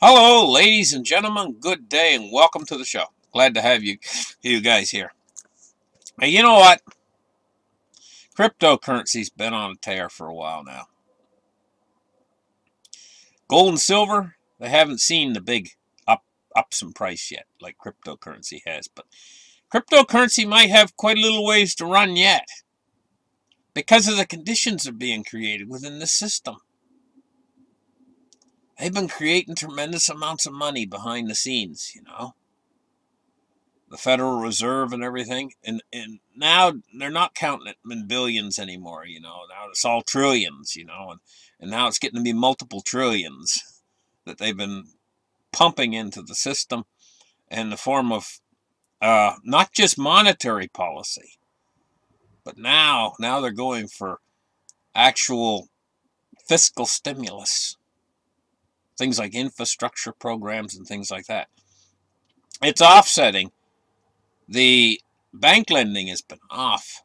Hello, ladies and gentlemen. Good day and welcome to the show. Glad to have you guys here. Hey, you know what? Cryptocurrency's been on a tear for a while now. Gold and silver, they haven't seen the big ups in price yet, like cryptocurrency has. But cryptocurrency might have quite a little ways to run yet, because of the conditions that are being created within the system. They've been creating tremendous amounts of money behind the scenes, the Federal Reserve and everything, and now they're not counting it in billions anymore, now it's all trillions, and now it's getting to be multiple trillions that they've been pumping into the system in the form of not just monetary policy, but now they're going for actual fiscal stimulus, things like infrastructure programs and things like that. It's offsetting. The bank lending has been off,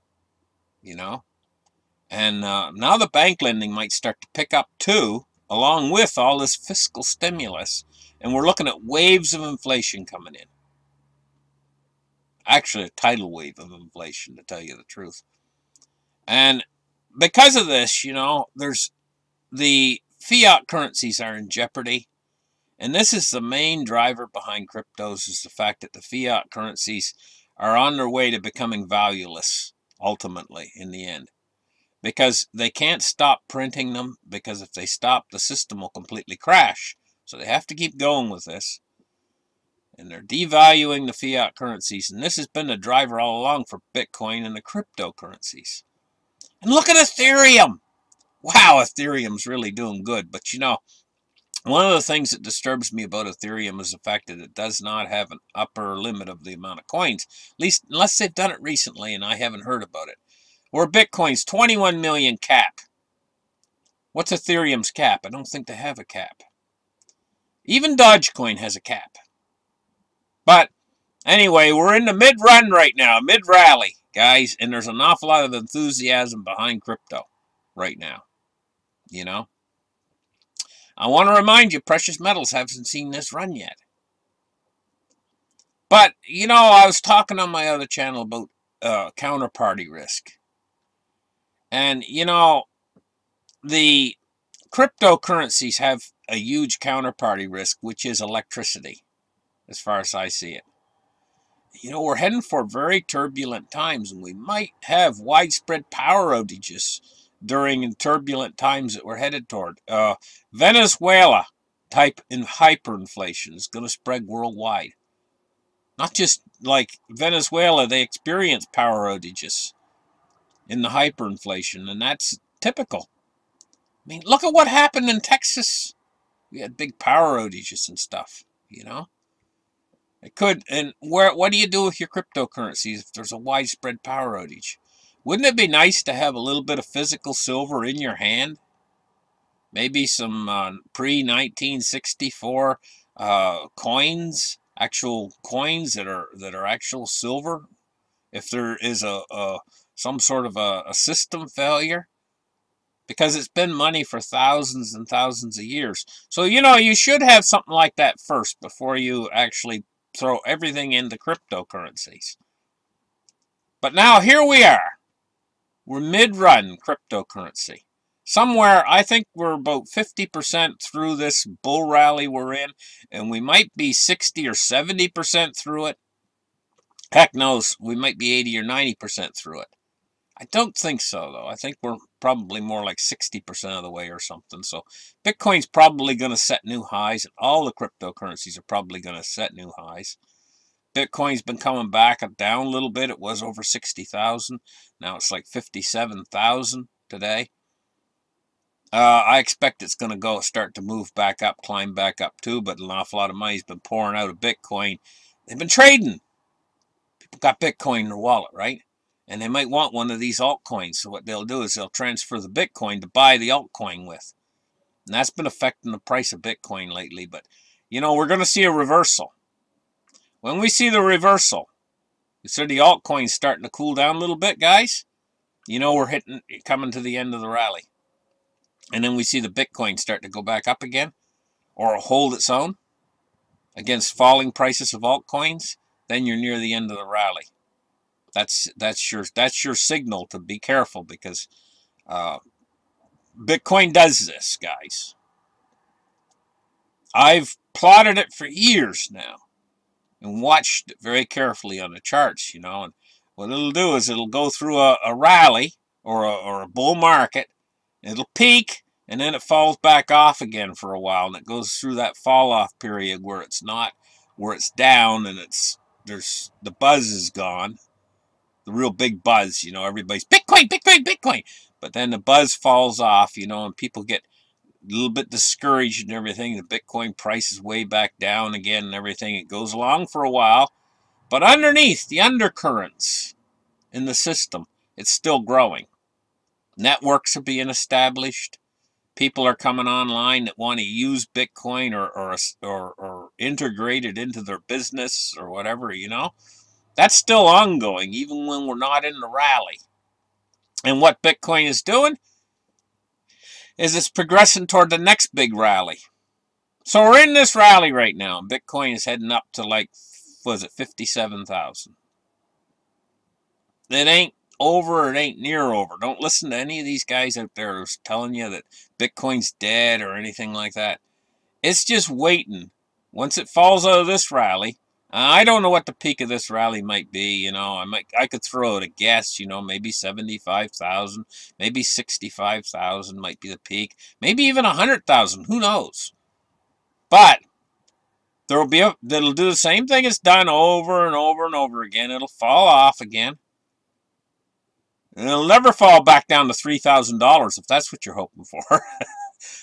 and now the bank lending might start to pick up too, along with all this fiscal stimulus, and we're looking at waves of inflation coming in. Actually, a tidal wave of inflation, to tell you the truth. And because of this, there's the fiat currencies are in jeopardy. And this is the main driver behind cryptos, is the fact that the fiat currencies are on their way to becoming valueless, ultimately, in the end. Because they can't stop printing them, because if they stop, the system will completely crash. So they have to keep going with this. And they're devaluing the fiat currencies. And this has been the driver all along for Bitcoin and the cryptocurrencies. And look at Ethereum! Wow, Ethereum's really doing good. But one of the things that disturbs me about Ethereum is the fact that it does not have an upper limit of the amount of coins, at least unless they've done it recently and I haven't heard about it. Where Bitcoin's 21 million cap. What's Ethereum's cap? I don't think they have a cap. Even Dogecoin has a cap. But anyway, we're in the mid-run right now, mid-rally, guys, and there's an awful lot of enthusiasm behind crypto right now, I want to remind you, precious metals haven't seen this run yet. But, I was talking on my other channel about counterparty risk. And, the cryptocurrencies have a huge counterparty risk, which is electricity, as far as I see it. We're heading for very turbulent times, and we might have widespread power outages during turbulent times that we're headed toward. Venezuela type in hyperinflation is going to spread worldwide. Not just like Venezuela, they experience power outages in the hyperinflation, and that's typical. I mean, look at what happened in Texas. We had big power outages and stuff, It could, and what do you do with your cryptocurrencies if there's a widespread power outage? Wouldn't it be nice to have a little bit of physical silver in your hand? Maybe some pre-1964 coins, actual coins that are actual silver. If there is some sort of a system failure, because it's been money for thousands and thousands of years. So you should have something like that first before you actually throw everything into cryptocurrencies. But now here we are. We're mid-run cryptocurrency. Somewhere, I think we're about 50% through this bull rally we're in, and we might be 60 or 70% through it. Heck knows, we might be 80 or 90% through it. I don't think so, though. I think we're probably more like 60% of the way or something. So Bitcoin's probably going to set new highs, and all the cryptocurrencies are probably going to set new highs. Bitcoin's been coming back down a little bit. It was over 60,000. Now it's like 57,000 today. I expect it's going to start to move back up, climb back up too, but an awful lot of money's been pouring out of Bitcoin. They've been trading. People got Bitcoin in their wallet, right? And they might want one of these altcoins. So what they'll do is they'll transfer the Bitcoin to buy the altcoin with. And that's been affecting the price of Bitcoin lately. But, we're going to see a reversal. When we see the reversal, you see the altcoins starting to cool down a little bit, guys. We're coming to the end of the rally. And then we see the Bitcoin start to go back up again, or hold its own. against falling prices of altcoins, then you're near the end of the rally. That's your signal to be careful, because Bitcoin does this, guys. I've plotted it for years now and watched it very carefully on the charts, you know. And what it'll do is it'll go through a rally or a bull market. It'll peak, and then it falls back off again for a while, and it goes through that fall off period where it's down, and the buzz is gone, the real big buzz, you know. Everybody's Bitcoin, Bitcoin, Bitcoin, but then the buzz falls off, you know, and people get a little bit discouraged and everything. The Bitcoin price is way back down again and everything. It goes along for a while, but underneath the undercurrents in the system, it's still growing. Networks are being established. People are coming online that want to use Bitcoin or integrate it into their business or whatever, you know. That's still ongoing, even when we're not in the rally. And what Bitcoin is doing is it's progressing toward the next big rally. So we're in this rally right now. Bitcoin is heading up to, like, was it 57,000? It ain't over, it ain't near over. Don't listen to any of these guys out there who's telling you that Bitcoin's dead or anything like that. It's just waiting. Once it falls out of this rally, I don't know what the peak of this rally might be, you know. I could throw out a guess, you know, maybe 75,000, maybe 65,000 might be the peak, maybe even 100,000, who knows. But that'll do the same thing it's done over and over and over again. It'll fall off again. And it'll never fall back down to $3,000 if that's what you're hoping for.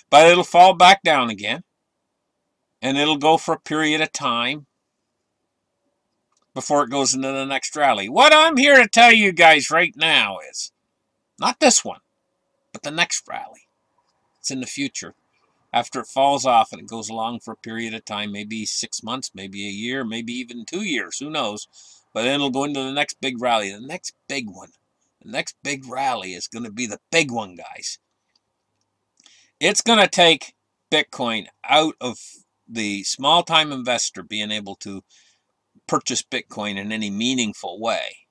But it'll fall back down again. And it'll go for a period of time before it goes into the next rally. What I'm here to tell you guys right now is, not this one, but the next rally. It's in the future. After it falls off and it goes along for a period of time, maybe 6 months, maybe a year, maybe even 2 years, who knows. But then it'll go into the next big rally, the next big one. The next big rally is going to be the big one, guys. It's going to take Bitcoin out of the small-time investor being able to purchase Bitcoin in any meaningful way.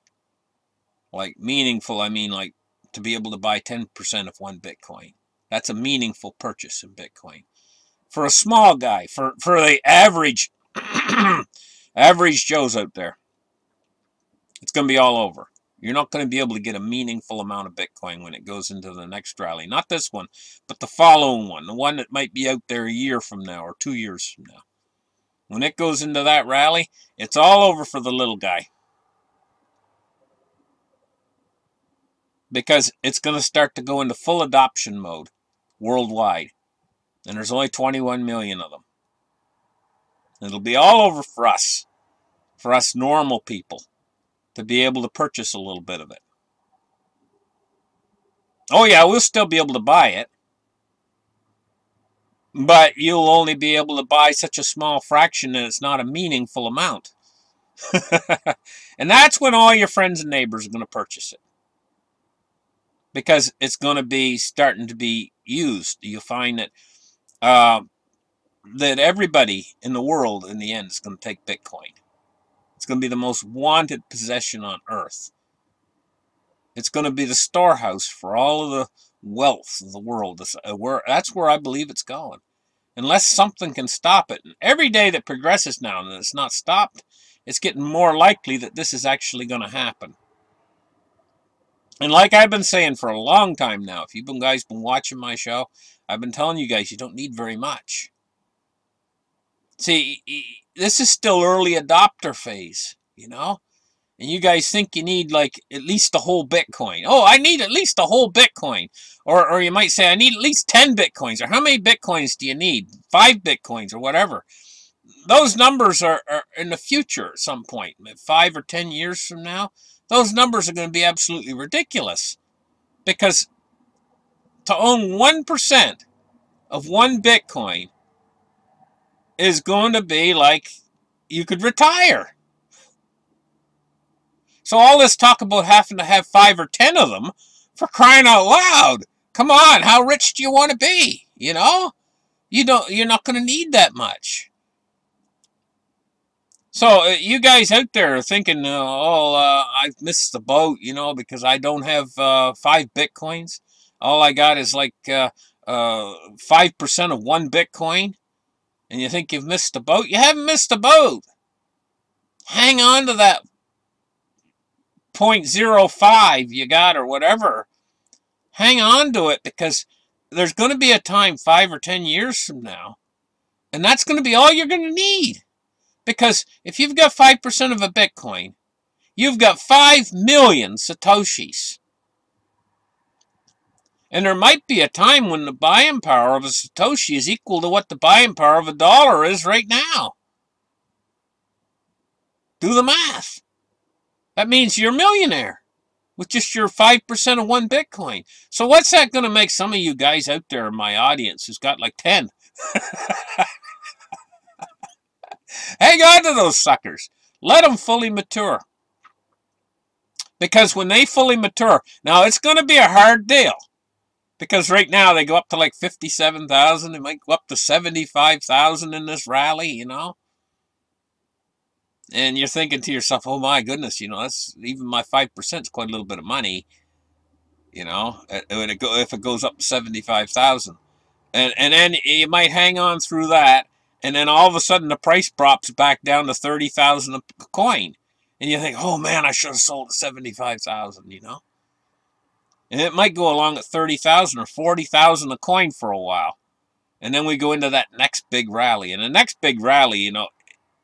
Like meaningful, I mean like to be able to buy 10% of one Bitcoin. That's a meaningful purchase in Bitcoin. For a small guy, for the average average Joes out there, it's going to be all over. You're not going to be able to get a meaningful amount of Bitcoin when it goes into the next rally. Not this one, but the following one. The one that might be out there a year from now or 2 years from now. When it goes into that rally, it's all over for the little guy. Because it's going to start to go into full adoption mode worldwide. And there's only 21 million of them. It'll be all over for us normal people, to be able to purchase a little bit of it. Oh yeah, we'll still be able to buy it. But you'll only be able to buy such a small fraction that it's not a meaningful amount. And that's when all your friends and neighbors are going to purchase it. Because it's going to be starting to be used. You'll find that that everybody in the world in the end is going to take Bitcoin. It's going to be the most wanted possession on earth. It's going to be the storehouse for all of the wealth of the world. That's where I believe it's going. Unless something can stop it. And every day that progresses now and it's not stopped, it's getting more likely that this is actually going to happen. And like I've been saying for a long time now, if you guys been watching my show, I've been telling you guys you don't need very much. See, this is still early adopter phase, you know? And you guys think you need, like, at least a whole Bitcoin. Oh, I need at least a whole Bitcoin. Or you might say, I need at least 10 Bitcoins. Or how many Bitcoins do you need? 5 Bitcoins or whatever. Those numbers are in the future at some point. 5 or 10 years from now, those numbers are going to be absolutely ridiculous. Because to own 1% of one Bitcoin is going to be like you could retire. So all this talk about having to have 5 or 10 of them, for crying out loud. Come on, how rich do you want to be? You know? You're not going to need that much. So you guys out there are thinking, I've missed the boat, because I don't have 5 Bitcoins. All I got is like 5% of 1 Bitcoin. And you think you've missed the boat? You haven't missed the boat. Hang on to that 0.05 you got or whatever. Hang on to it, because there's going to be a time 5 or 10 years from now, and that's going to be all you're going to need. Because if you've got 5% of a Bitcoin, you've got 5 million Satoshis. And there might be a time when the buying power of a Satoshi is equal to what the buying power of a dollar is right now. Do the math. That means you're a millionaire with just your 5% of 1 Bitcoin. So what's that going to make some of you guys out there in my audience who's got like 10? Hang on to those suckers. Let them fully mature. Because when they fully mature, now it's going to be a hard deal. Because right now they go up to like 57,000. They might go up to 75,000 in this rally, And you're thinking to yourself, oh my goodness, that's even my 5% is quite a little bit of money, if it goes up to 75,000. And then you might hang on through that, and then all of a sudden the price drops back down to 30,000 a coin. And you think, oh man, I should have sold at 75,000, And it might go along at 30,000 or 40,000 a coin for a while. And then we go into that next big rally. And the next big rally,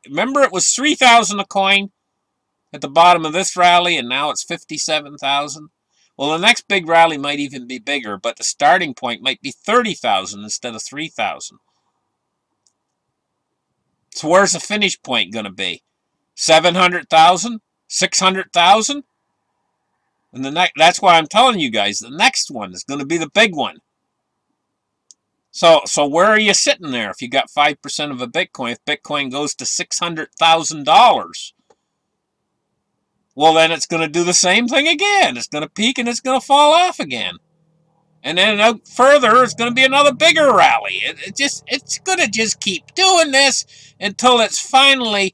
remember it was 3,000 a coin at the bottom of this rally, and now it's 57,000? Well, the next big rally might even be bigger, but the starting point might be 30,000 instead of 3,000. So where's the finish point going to be? 700,000? 600,000? And that's why I'm telling you guys, the next one is going to be the big one. So where are you sitting there if you got 5% of a Bitcoin? If Bitcoin goes to $600,000, well, then it's going to do the same thing again. It's going to peak and it's going to fall off again. And then out further, it's going to be another bigger rally. It's going to just keep doing this until it's finally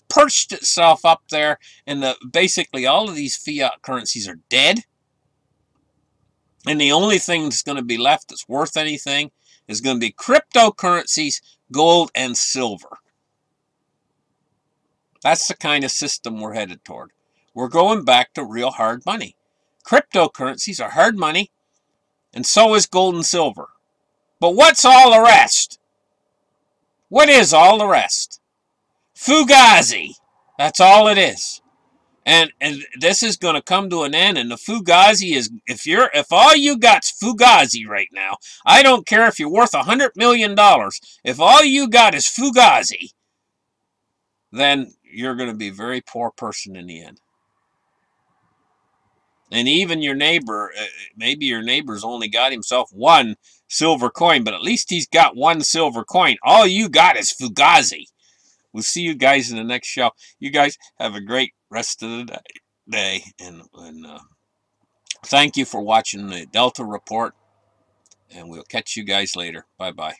perched itself up there, and basically all of these fiat currencies are dead. And the only thing that's going to be left that's worth anything is going to be cryptocurrencies, gold, and silver. That's the kind of system we're headed toward. We're going back to real hard money. Cryptocurrencies are hard money, and so is gold and silver. But what's all the rest? What is all the rest? Fugazi. That's all it is. And this is going to come to an end, and the Fugazi is, if all you got's Fugazi right now, I don't care if you're worth $100 million, if all you got is Fugazi, then you're going to be a very poor person in the end. And even your neighbor, maybe your neighbor's only got himself one silver coin, but at least he's got one silver coin. All you got is Fugazi. We'll see you guys in the next show. You guys have a great rest of the day. And thank you for watching the Delta Report. And we'll catch you guys later. Bye-bye.